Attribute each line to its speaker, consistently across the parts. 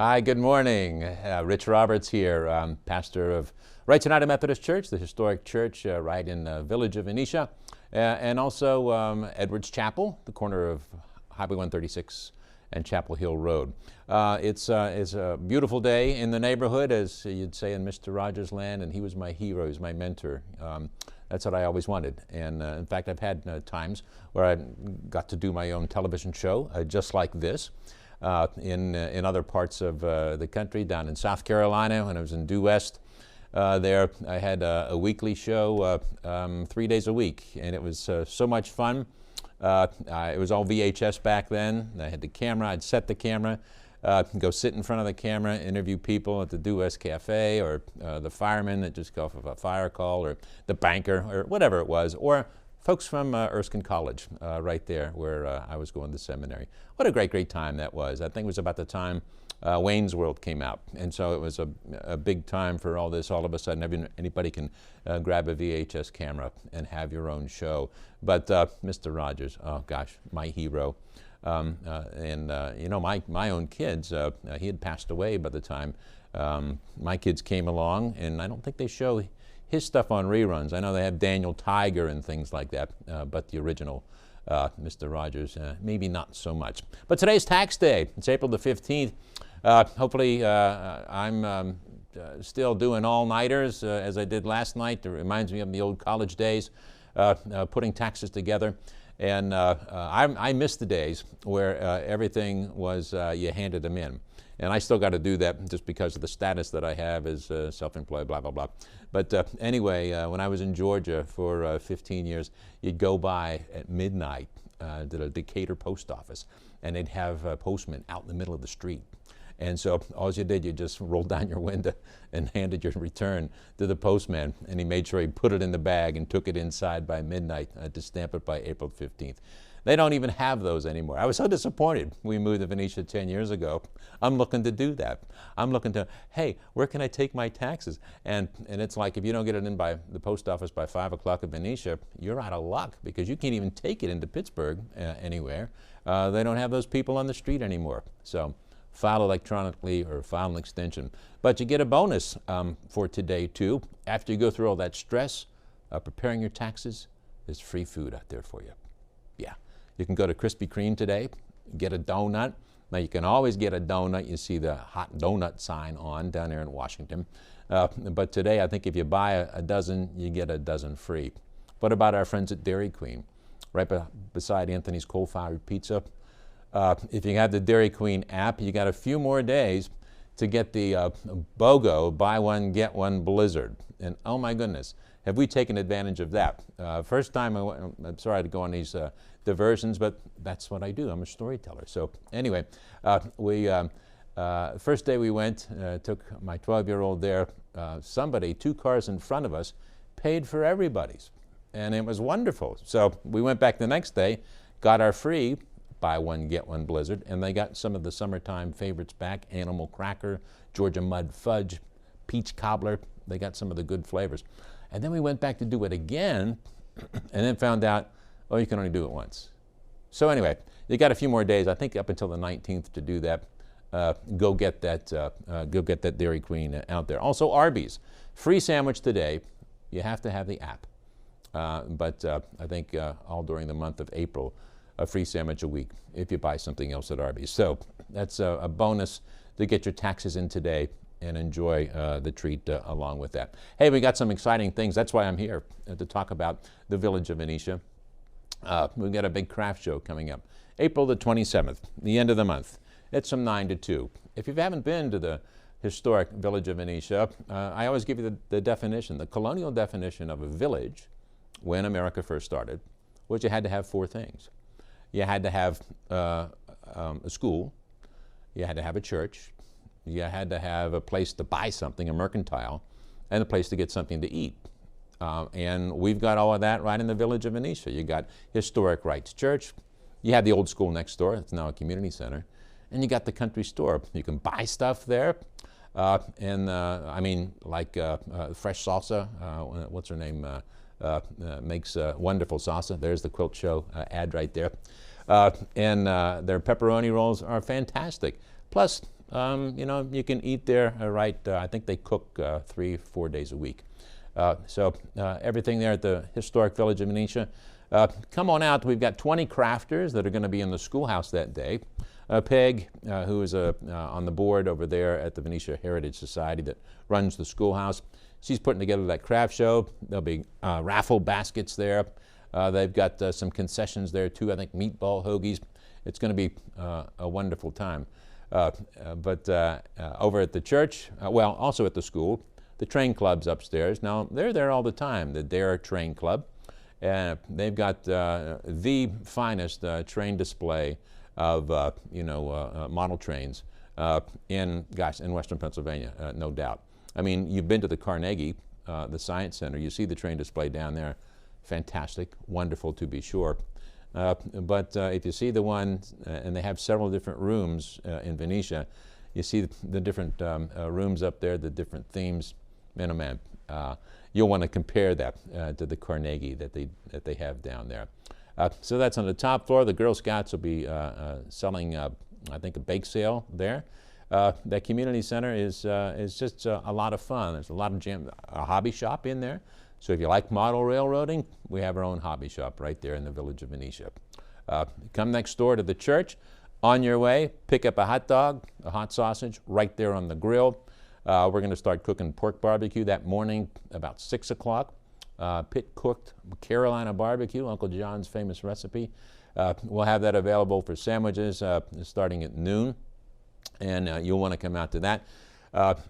Speaker 1: Hi, good morning. Rich Roberts here, pastor of Right United Methodist Church, the historic church right in the village of Venetia, and also Edwards Chapel, the corner of Highway 136 and Chapel Hill Road. It's a beautiful day in the neighborhood, as you'd say in Mr. Rogers' land, and he was my hero, he was my mentor. That's what I always wanted. And in fact, I've had times where I got to do my own television show, just like this. In other parts of the country, down in South Carolina when I was in Due West. There I had a weekly show 3 days a week, and it was so much fun. It was all VHS back then. I had the camera, I'd set the camera, go sit in front of the camera, interview people at the Due West Cafe, or the fireman that just got off of a fire call, or the banker, or whatever it was, or folks from Erskine College, right there where I was going to seminary. What a great time that was. I think it was about the time Wayne's World came out. And so it was a big time for all this. All of a sudden, anybody can grab a VHS camera and have your own show. But Mr. Rogers, oh gosh, my hero. You know, my own kids, he had passed away by the time my kids came along, and I don't think they show his stuff on reruns. I know they have Daniel Tiger and things like that, but the original Mr. Rogers, maybe not so much. But today's tax day. It's April the 15th. Hopefully I'm still doing all-nighters as I did last night. It reminds me of the old college days, putting taxes together. And I miss the days where everything was, you handed them in. And I still got to do that just because of the status that I have as self-employed, blah, blah, blah. But anyway, when I was in Georgia for 15 years, you'd go by at midnight to the Decatur post office, and they'd have postmen out in the middle of the street. And so all you did, you just rolled down your window and handed your return to the postman, and he made sure he put it in the bag and took it inside by midnight to stamp it by April 15th. They don't even have those anymore. I was so disappointed. We moved to Venetia 10 years ago. I'm looking to do that. I'm looking to, hey, where can I take my taxes? And it's like, if you don't get it in by the post office by 5 o'clock in Venetia, you're out of luck, because you can't even take it into Pittsburgh anywhere. They don't have those people on the street anymore. So file electronically or file an extension. But you get a bonus for today too. After you go through all that stress preparing your taxes, there's free food out there for you. Yeah. You can go to Krispy Kreme today, get a donut. Now you can always get a donut. You see the hot donut sign on down there in Washington. But today, I think if you buy a dozen, you get a dozen free. What about our friends at Dairy Queen? Right beside Anthony's Coal-Fired Pizza. If you have the Dairy Queen app, you got a few more days to get the BOGO, buy one, get one blizzard. And oh my goodness, have we taken advantage of that? First time I'm sorry to go on these diversions, but that's what I do. I'm a storyteller. So anyway, first day we went, took my 12-year-old there. Somebody, 2 cars in front of us, paid for everybody's. And it was wonderful. So we went back the next day, got our free buy one, get one blizzard, and they got some of the summertime favorites back: Animal Cracker, Georgia Mud Fudge, Peach Cobbler. They got some of the good flavors. And then we went back to do it again, and then found out, oh, you can only do it once. So anyway, you got a few more days, I think up until the 19th, to do that. Go get that Dairy Queen out there. Also, Arby's, free sandwich today. You have to have the app. But I think all during the month of April, a free sandwich a week if you buy something else at Arby's. So that's a bonus to get your taxes in today and enjoy the treat along with that. Hey, we got some exciting things. That's why I'm here, to talk about the village of Venetia. We've got a big craft show coming up, April the 27th, the end of the month. It's from 9 to 2. If you haven't been to the historic village of Venetia, I always give you the definition. The colonial definition of a village when America first started was you had to have 4 things. You had to have a school, you had to have a church, you had to have a place to buy something, a mercantile, and a place to get something to eat. And we've got all of that right in the village of Venetia. You got Historic Rites Church, you have the old school next door, it's now a community center, and you got the country store. You can buy stuff there, I mean, like fresh salsa, what's her name, makes wonderful salsa. There's the Quilt Show ad right there. And their pepperoni rolls are fantastic. Plus, You know, you can eat there, right? I think they cook 3-4 days a week. So everything there at the historic village of Venetia. Come on out. We've got 20 crafters that are going to be in the schoolhouse that day. Peg, who is on the board over there at the Venetia Heritage Society that runs the schoolhouse, she's putting together that craft show. There'll be raffle baskets there. They've got some concessions there too, I think meatball hoagies. It's going to be a wonderful time. But over at the church, well, also at the school, the train club's upstairs. Now, they're there all the time, the DARE Train Club. They've got the finest train display of, model trains in Western Pennsylvania, no doubt. I mean, you've been to the Carnegie, the Science Center. You see the train display down there. Fantastic, wonderful to be sure. But if you see the one, and they have several different rooms in Venetia, you see the different rooms up there, the different themes. Man, oh man, you'll want to compare that to the Carnegie that they have down there. So that's on the top floor. The Girl Scouts will be selling, I think, a bake sale there. That community center is just a lot of fun. There's a lot of a hobby shop in there. So if you like model railroading, we have our own hobby shop right there in the village of Venetia. Come next door to the church. On your way, pick up a hot dog, a hot sausage, right there on the grill. We're going to start cooking pork barbecue that morning about 6 o'clock. Pit cooked Carolina barbecue, Uncle John's famous recipe. We'll have that available for sandwiches starting at noon. And you'll want to come out to that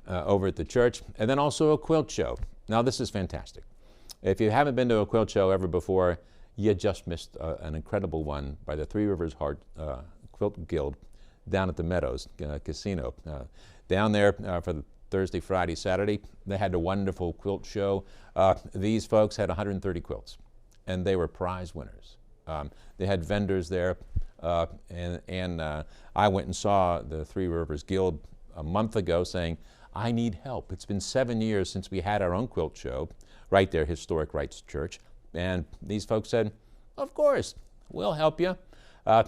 Speaker 1: over at the church. And then also a quilt show. Now this is fantastic. If you haven't been to a quilt show ever before, you just missed an incredible one by the Three Rivers Quilt Guild down at the Meadows Casino. Down there for the Thursday, Friday, Saturday, they had a wonderful quilt show. These folks had 130 quilts, and they were prize winners. They had vendors there, and I went and saw the Three Rivers Guild a month ago saying, I need help. It's been 7 years since we had our own quilt show right there, Historic Rites Church. And these folks said, of course, we'll help you.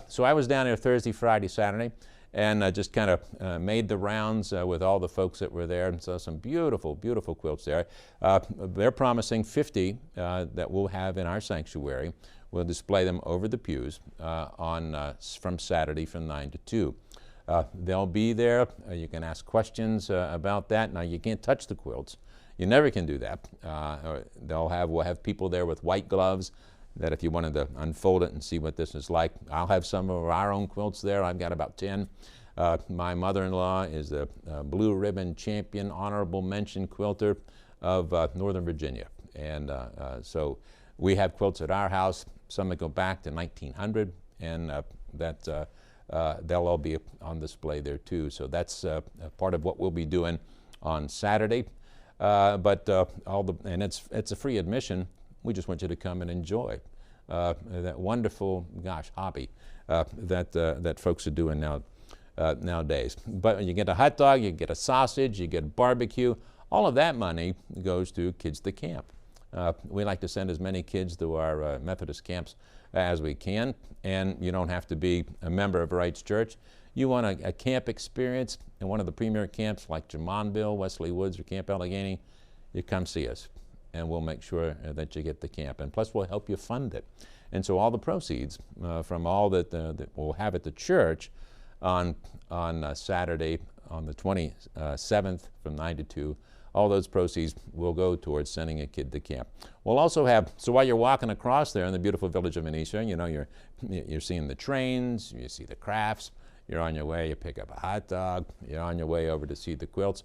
Speaker 1: So I was down there Thursday, Friday, Saturday, and just kind of made the rounds with all the folks that were there, and saw some beautiful, beautiful quilts there. They're promising 50 that we'll have in our sanctuary. We'll display them over the pews from Saturday from 9 to 2. They'll be there. You can ask questions about that. Now, you can't touch the quilts. You never can do that. We'll have people there with white gloves that if you wanted to unfold it and see what this is like. I'll have some of our own quilts there. I've got about 10. My mother-in-law is a Blue Ribbon Champion Honorable Mention Quilter of Northern Virginia. And so we have quilts at our house, some that go back to 1900, and they'll all be on display there too. So that's part of what we'll be doing on Saturday. And it's a free admission. We just want you to come and enjoy that wonderful, hobby that folks are doing nowadays. But you get a hot dog, you get a sausage, you get barbecue. All of that money goes to Kids to Camp. We like to send as many kids to our Methodist camps as we can, and you don't have to be a member of Rites Church. You want a camp experience in one of the premier camps like Jamonville, Wesley Woods, or Camp Allegheny, you come see us, and we'll make sure that you get the camp. And plus, we'll help you fund it. And so all the proceeds from all that we'll have at the church on Saturday, on the 27th from 9 to 2, all those proceeds will go towards sending a kid to camp. We'll also have, so while you're walking across there in the beautiful village of Venetia, you know, you're seeing the trains, you see the crafts, you're on your way, you pick up a hot dog, you're on your way over to see the quilts.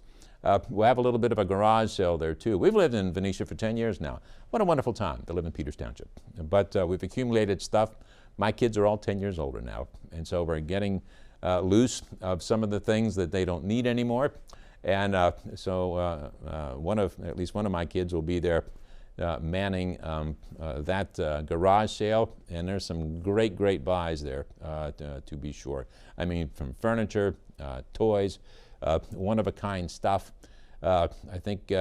Speaker 1: We'll have a little bit of a garage sale there too. We've lived in Venetia for 10 years now. What a wonderful time to live in Peters Township. But we've accumulated stuff. My kids are all 10 years older now, and so we're getting loose of some of the things that they don't need anymore. And so at least one of my kids will be there manning that garage sale, and there's some great buys there to be sure. I mean, from furniture, toys, one-of-a-kind stuff. I think, what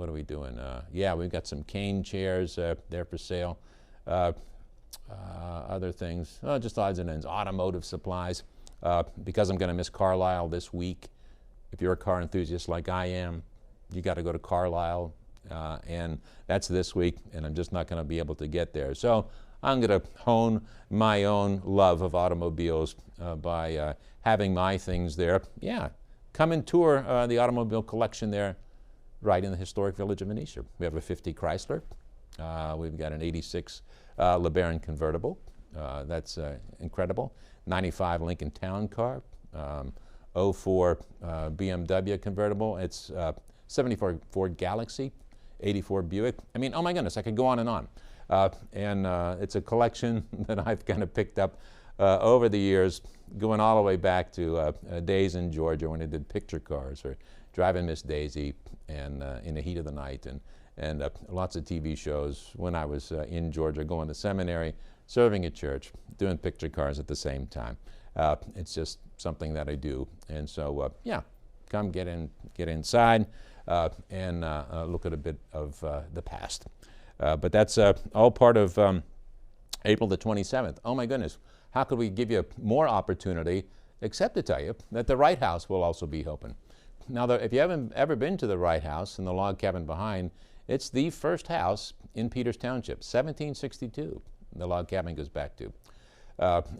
Speaker 1: are we doing? Yeah, we've got some cane chairs there for sale. Other things, just odds and ends, automotive supplies. because I'm going to miss Carlisle this week. If you're a car enthusiast like I am, you got to go to Carlisle, and that's this week, and I'm just not going to be able to get there. So I'm going to hone my own love of automobiles by having my things there. Yeah, come and tour the automobile collection there right in the historic village of Venetia. We have a 50 Chrysler. We've got an 86 LeBaron convertible. That's incredible. 95 Lincoln Town Car. 04 BMW convertible. It's 74 Ford Galaxy. 84 Buick. I mean, oh my goodness, I could go on and on. It's a collection that I've kind of picked up over the years, going all the way back to days in Georgia when I did picture cars, or driving Miss Daisy, and in the heat of the night, and lots of TV shows when I was in Georgia, going to seminary, serving at church, doing picture cars at the same time. It's just something that I do, and so yeah, come get inside and look at a bit of the past. But that's all part of April the 27th. Oh my goodness, how could we give you more opportunity except to tell you that the Wright House will also be open. Now, if you haven't ever been to the Wright House in the log cabin behind, it's the first house in Peters Township, 1762. The log cabin goes back to.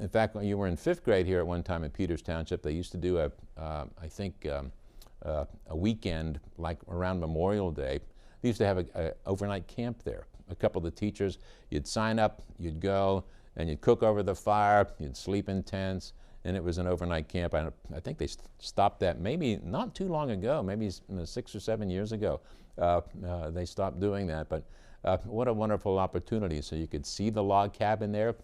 Speaker 1: In fact, when you were in 5th grade here at one time in Peters Township, they used to do a weekend, like around Memorial Day. They used to have an overnight camp there. A couple of the teachers, you'd sign up, you'd go, and you'd cook over the fire, you'd sleep in tents, and it was an overnight camp. I think they stopped that maybe not too long ago, maybe 6 or 7 years ago. They stopped doing that, but what a wonderful opportunity. So you could see the log cabin there,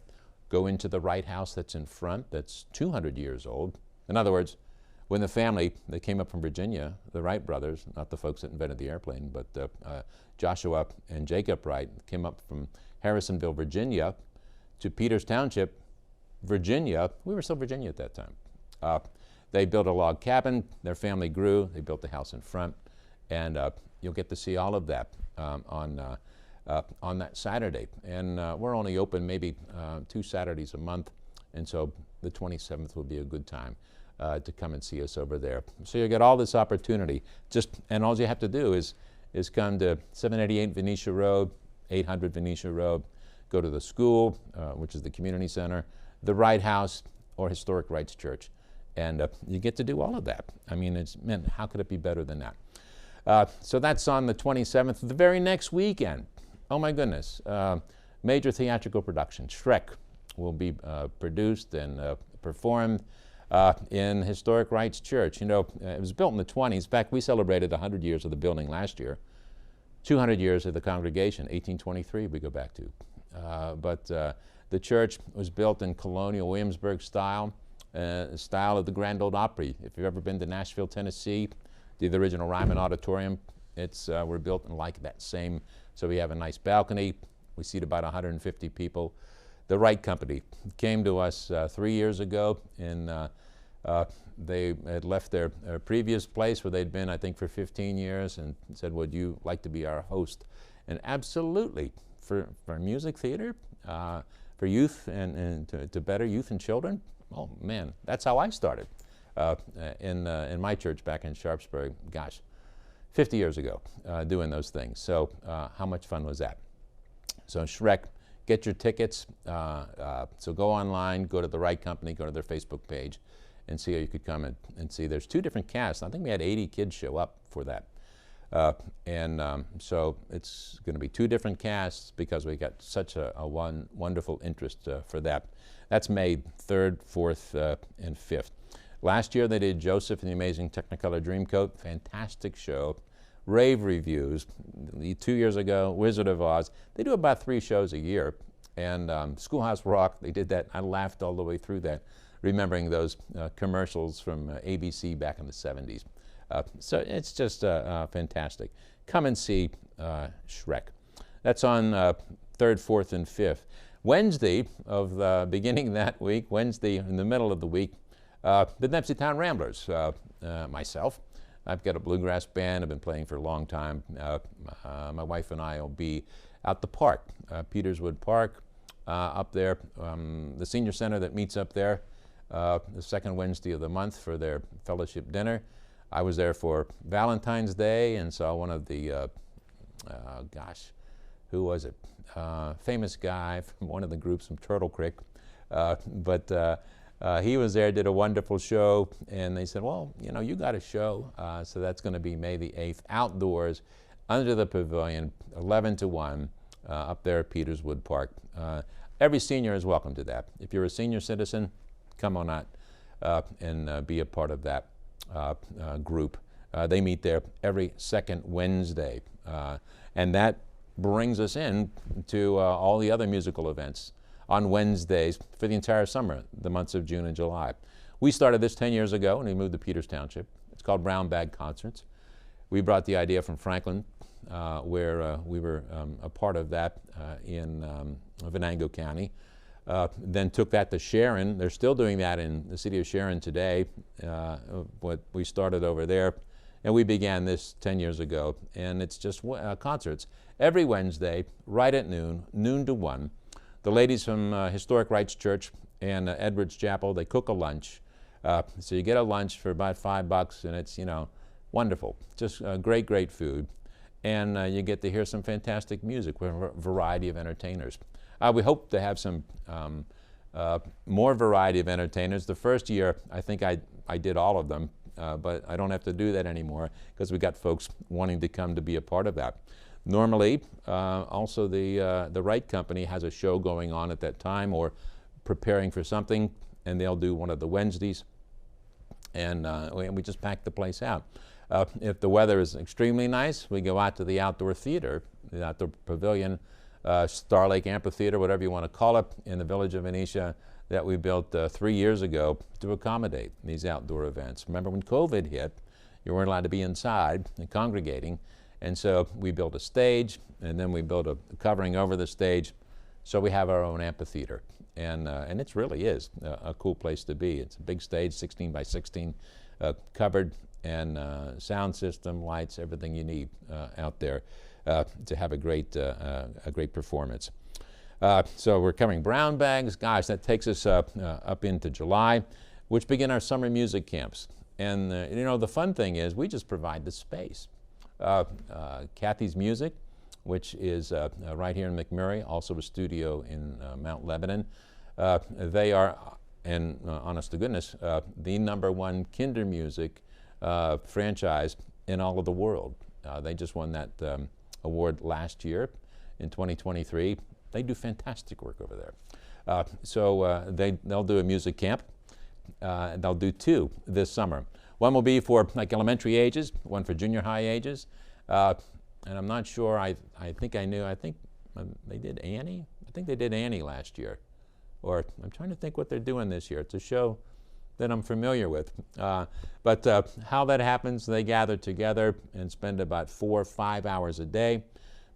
Speaker 1: go into the Wright House that's in front, that's 200 years old. In other words, when the family that came up from Virginia, the Wright brothers, not the folks that invented the airplane, but Joshua and Jacob Wright, came up from Harrisonville, Virginia, to Peters Township, Virginia. We were still Virginia at that time. They built a log cabin. Their family grew. They built the house in front, and you'll get to see all of that on that Saturday. And we're only open maybe 2 Saturdays a month, and so the 27th will be a good time to come and see us over there. So you get all this opportunity. And all you have to do is come to 788 Venetia Road, 800 Venetia Road, go to the school, which is the community center, the Wright House, or Historic Rights Church, and you get to do all of that. I mean, man, how could it be better than that? So that's on the 27th. The very next weekend, oh my goodness, major theatrical production, Shrek, will be produced and performed in Historic Rights Church. You know, it was built in the 20s. In fact, we celebrated 100 years of the building last year. 200 years of the congregation, 1823 we go back to. But the church was built in colonial Williamsburg style, style of the Grand Ole Opry. If you've ever been to Nashville, Tennessee, the original Ryman Auditorium, we're built in like that same. So we have a nice balcony. We seat about 150 people. The Wright Company came to us 3 years ago, and they had left their previous place where they'd been, I think, for 15 years, and said, would you like to be our host? And absolutely, for music theater, for youth and to better youth and children, oh man, that's how I started in my church back in Sharpsburg, gosh, 50 years ago, doing those things. So how much fun was that? So Shrek, get your tickets. So go online, go to the Wright Company, go to their Facebook page, and see how you could come and see. There's 2 different casts. I think we had 80 kids show up for that. So it's going to be 2 different casts because we got such a wonderful interest for that. That's May 3rd, 4th, and 5th. Last year they did Joseph and the Amazing Technicolor Dreamcoat. Fantastic show. Rave reviews. 2 years ago, Wizard of Oz. They do about 3 shows a year. And Schoolhouse Rock, they did that. I laughed all the way through that, remembering those commercials from ABC back in the 70s. So it's just fantastic. Come and see Shrek. That's on 3rd, 4th, and 5th. Wednesday of the beginning that week, Wednesday in the middle of the week, the Dempsey Town Ramblers, myself. I've got a bluegrass band I've been playing for a long time. My wife and I will be at the park, Peterswood Park, up there, the senior center that meets up there. the second Wednesday of the month for their fellowship dinner. I was there for Valentine's Day and saw one of the, who was it? Famous guy from one of the groups from Turtle Creek. He was there, did a wonderful show, and they said, well, you know, you got a show, so that's going to be May the 8th, outdoors, under the pavilion, 11 to 1, up there at Peters Wood Park. Every senior is welcome to that. If you're a senior citizen, come on out and be a part of that group. They meet there every second Wednesday, and that brings us in to all the other musical events on Wednesdays for the entire summer, the months of June and July. We started this 10 years ago and we moved to Peters Township. It's called Brown Bag Concerts. We brought the idea from Franklin, where we were a part of that in Venango County. Then took that to Sharon. They're still doing that in the city of Sharon today, what we started over there. And we began this 10 years ago. And it's just concerts every Wednesday, right at noon, noon to 1. The ladies from Historic Rites Church and Edwards Chapel, they cook a lunch. So you get a lunch for about $5, and it's, you know, wonderful. Just great, great food. And you get to hear some fantastic music with a variety of entertainers. We hope to have some more variety of entertainers. The first year, I think I did all of them, but I don't have to do that anymore because we got folks wanting to come to be a part of that. Normally, also the Wright Company has a show going on at that time or preparing for something, and they'll do one of the Wednesdays, and we just pack the place out. If the weather is extremely nice, we go out to the outdoor theater, the outdoor pavilion, Star Lake Amphitheater, whatever you want to call it, in the village of Venetia, that we built 3 years ago to accommodate these outdoor events. Remember when COVID hit, you weren't allowed to be inside and congregating. And so we built a stage, and then we built a covering over the stage, so we have our own amphitheater. And it really is a cool place to be. It's a big stage, 16 by 16, covered, and sound system, lights, everything you need out there to have a great performance. So we're covering brown bags. Gosh, that takes us up into July, which begin our summer music camps. And you know, the fun thing is we just provide the space. Kathy's Music, which is right here in McMurray, also a studio in Mount Lebanon. They are, and honest to goodness, the #1 kinder music franchise in all of the world. They just won that award last year in 2023. They do fantastic work over there. They'll do a music camp. They'll do 2 this summer. One will be for like elementary ages, one for junior high ages. And I'm not sure, I think they did Annie? I think they did Annie last year. Or I'm trying to think what they're doing this year. It's a show that I'm familiar with. But how that happens, they gather together and spend about 4 or 5 hours a day,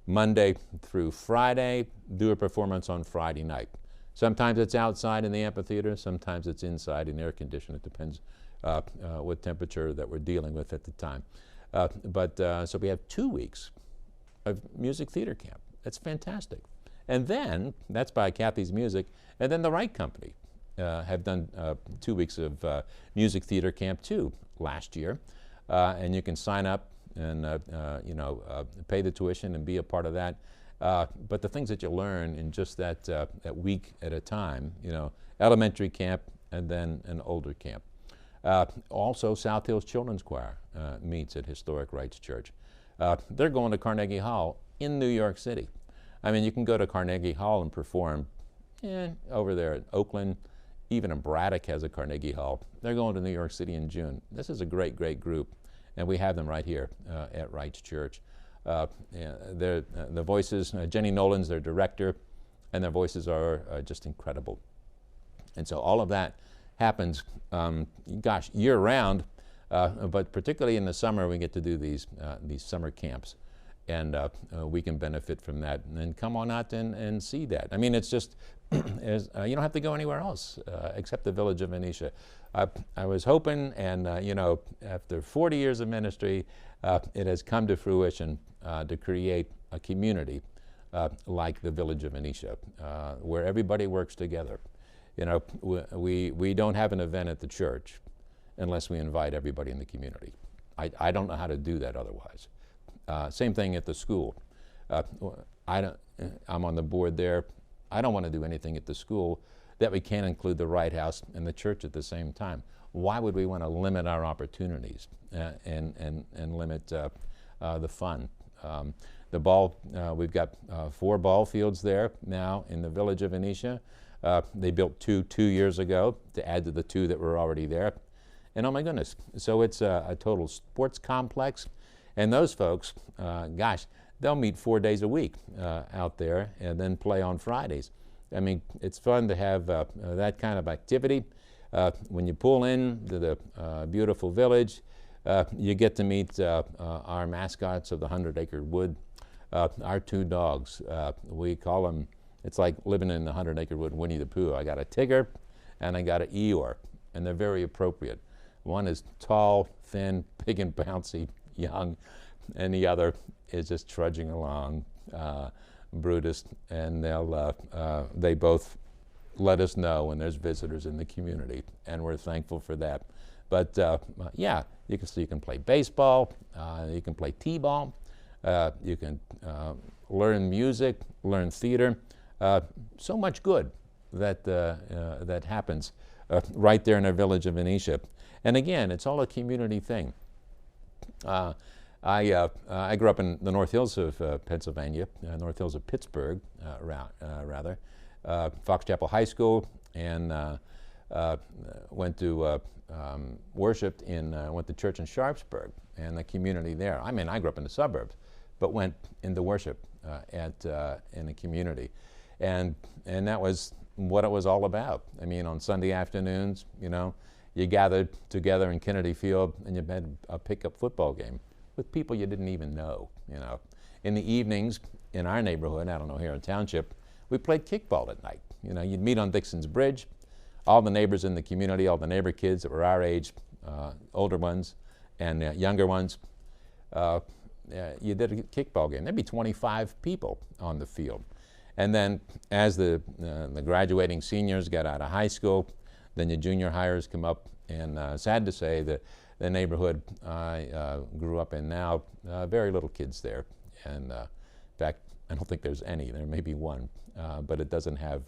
Speaker 1: Monday through Friday, do a performance on Friday night. Sometimes it's outside in the amphitheater, sometimes it's inside in air conditioning. It depends what temperature that we're dealing with at the time. So we have 2 weeks of music theater camp. That's fantastic. And then, that's by Kathy's Music, and then the Wright Company have done 2 weeks of music theater camp too last year. And you can sign up and pay the tuition and be a part of that. But the things that you learn in just that week at a time, you know, elementary camp and then an older camp. Also, South Hills Children's Choir meets at Historic Rites Church. They're going to Carnegie Hall in New York City. I mean, you can go to Carnegie Hall and perform over there at Oakland. Even in Braddock has a Carnegie Hall. They're going to New York City in June. This is a great, great group, and we have them right here at Rites Church. The voices, Jenny Nolan's their director, and their voices are just incredible. And so all of that happens, year-round, but particularly in the summer we get to do these summer camps, and we can benefit from that. And then come on out and see that. I mean, it's just, you don't have to go anywhere else except the village of Venetia. I was hoping, and after 40 years of ministry, it has come to fruition to create a community like the village of Venetia, where everybody works together. You know, we don't have an event at the church unless we invite everybody in the community. I don't know how to do that otherwise. Same thing at the school. I'm on the board there. I don't want to do anything at the school that we can't include the Wright House and the church at the same time. Why would we want to limit our opportunities and limit the fun? The ball, we've got 4 ball fields there now in the village of Venetia. They built 2 years ago to add to the 2 that were already there. And oh my goodness, so it's a total sports complex. And those folks, gosh, they'll meet 4 days a week out there and then play on Fridays. I mean, it's fun to have that kind of activity. When you pull into the beautiful village, you get to meet our mascots of the 100-acre wood, our 2 dogs. We call them, it's like living in the 100-acre wood, Winnie the Pooh. I got a Tigger and I got an Eeyore, and they're very appropriate. One is tall, thin, big and bouncy, young, and the other is just trudging along, Brutus, and they both let us know when there's visitors in the community, and we're thankful for that. But yeah, you can play baseball, you can play t-ball, you can learn music, learn theater. So much good that happens right there in our village of Venetia. And again, it's all a community thing. I grew up in the North Hills of Pennsylvania, North Hills of Pittsburgh, rather. Fox Chapel High School, and went to worshiped went to church in Sharpsburg and the community there. I mean, I grew up in the suburbs, but went into worship in the community, and that was what it was all about. I mean, on Sunday afternoons, you know, you gathered together in Kennedy Field and you had a pickup football game with people you didn't even know, you know. In the evenings, in our neighborhood, I don't know, here in Township, we played kickball at night. You know, you'd meet on Dixon's Bridge, all the neighbors in the community, all the neighbor kids that were our age, older ones and younger ones. You did a kickball game. There'd be 25 people on the field. And then as the graduating seniors got out of high school, then your junior hires come up, and sad to say that the neighborhood I grew up in now, very little kids there. And in fact, I don't think there's any. There may be one, but it doesn't have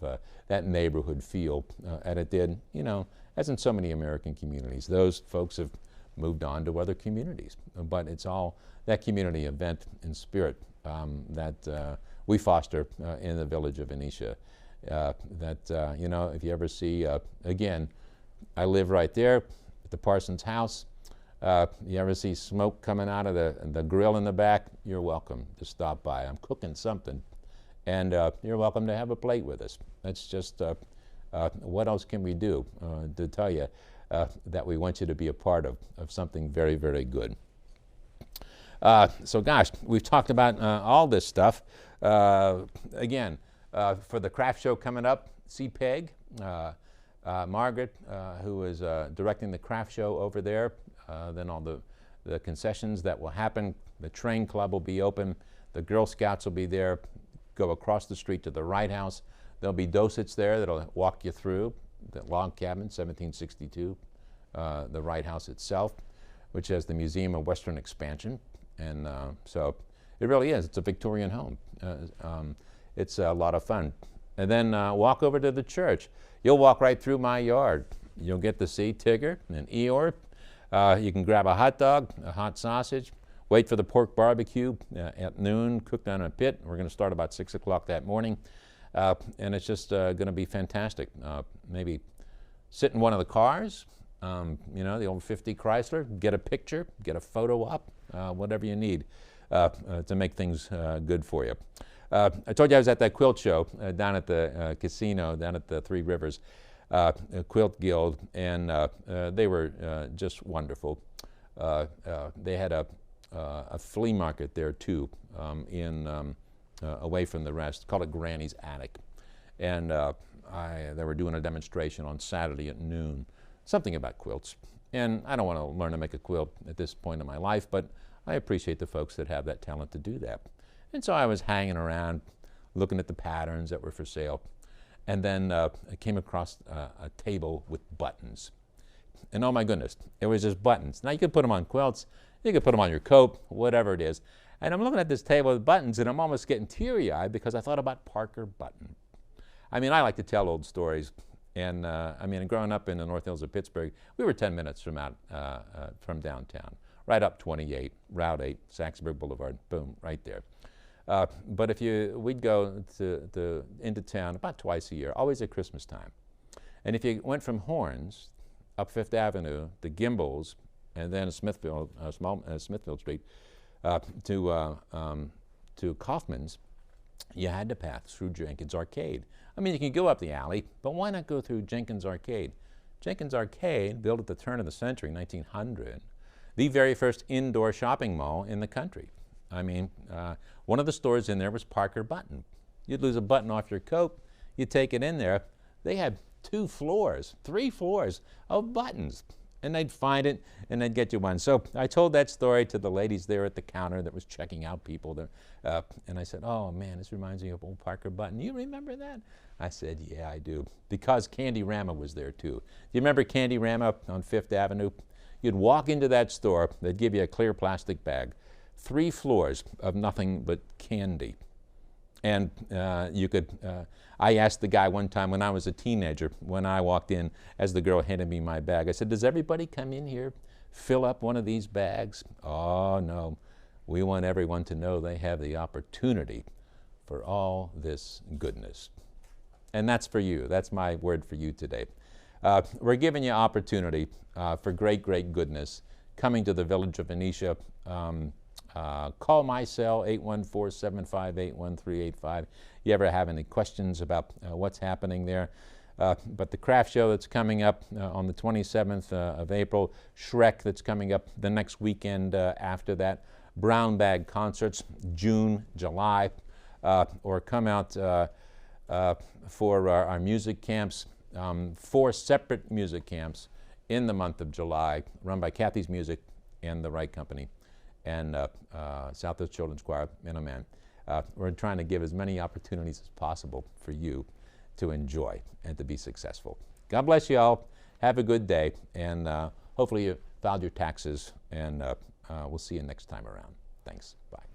Speaker 1: that neighborhood feel as it did, you know, as in so many American communities. Those folks have moved on to other communities, but it's all that community event and spirit that we foster in the village of Venetia. You know, if you ever see, again, I live right there at the Parsons house. You ever see smoke coming out of the grill in the back, you're welcome to stop by. I'm cooking something, and you're welcome to have a plate with us. That's just, what else can we do to tell you that we want you to be a part of something very, very good. So gosh, we've talked about all this stuff. Again, for the craft show coming up, see Peg, Margaret, who is directing the craft show over there. Then all the concessions that will happen. The train club will be open. The Girl Scouts will be there. Go across the street to the Wright House. There'll be docents there that'll walk you through the log cabin, 1762, the Wright House itself, which has the Museum of Western Expansion. And so it really is. It's a Victorian home. It's a lot of fun. And then walk over to the church. You'll walk right through my yard. You'll get to see Tigger and Eeyore. You can grab a hot dog, a hot sausage, wait for the pork barbecue at noon, cooked on a pit. We're going to start about 6 o'clock that morning. And it's just going to be fantastic. Maybe sit in one of the cars, you know, the old 50 Chrysler, get a picture, get a photo up, whatever you need to make things good for you. I told you I was at that quilt show down at the casino, down at the Three Rivers Quilt Guild, and they were just wonderful. They had a flea market there too, away from the rest, called it Granny's Attic. And they were doing a demonstration on Saturday at noon, something about quilts. And I don't want to learn to make a quilt at this point in my life, but I appreciate the folks that have that talent to do that. And so I was hanging around, looking at the patterns that were for sale. and then I came across a table with buttons. And oh my goodness, it was just buttons. Now you could put them on quilts, you could put them on your coat, whatever it is. And I'm looking at this table with buttons, and I'm almost getting teary-eyed because I thought about Parker Button. I mean, I like to tell old stories. And I mean, growing up in the North Hills of Pittsburgh, we were 10 minutes from downtown, right up 28, Route 8, Saxonburg Boulevard, boom, right there. But we'd go into town about twice a year, always at Christmas time. And if you went from Horns up Fifth Avenue to Gimbel's, and then Smithfield Street to Kaufman's, you had to pass through Jenkins Arcade. I mean, you can go up the alley, but why not go through Jenkins Arcade? Jenkins Arcade, built at the turn of the century, 1900, the very first indoor shopping mall in the country. I mean, one of the stores in there was Parker Button. You'd lose a button off your coat, you'd take it in there. They had 2 floors, 3 floors of buttons, and they'd find it and they'd get you one. So I told that story to the ladies there at the counter that was checking out people there, and I said, oh man, this reminds me of old Parker Button. You remember that? I said, yeah, I do, because Candy Rama was there too. Do you remember Candy Rama on Fifth Avenue? You'd walk into that store, they'd give you a clear plastic bag, 3 floors of nothing but candy. And I asked the guy one time when I was a teenager, when I walked in, as the girl handed me my bag, I said, does everybody come in here, fill up one of these bags? Oh no, we want everyone to know they have the opportunity for all this goodness. And that's for you, that's my word for you today. We're giving you opportunity for great, great goodness coming to the village of Venetia. Call my cell, 814-758-1385. You ever have any questions about what's happening there? But the craft show that's coming up on the 27th of April, Shrek that's coming up the next weekend after that, brown bag concerts, June, July, or come out for our music camps, 4 separate music camps in the month of July, run by Kathy's Music and the Right Company, and Southwest Children's Choir, Minuteman. We're trying to give as many opportunities as possible for you to enjoy and to be successful. God bless you all. Have a good day, and hopefully you filed your taxes, and we'll see you next time around. Thanks. Bye.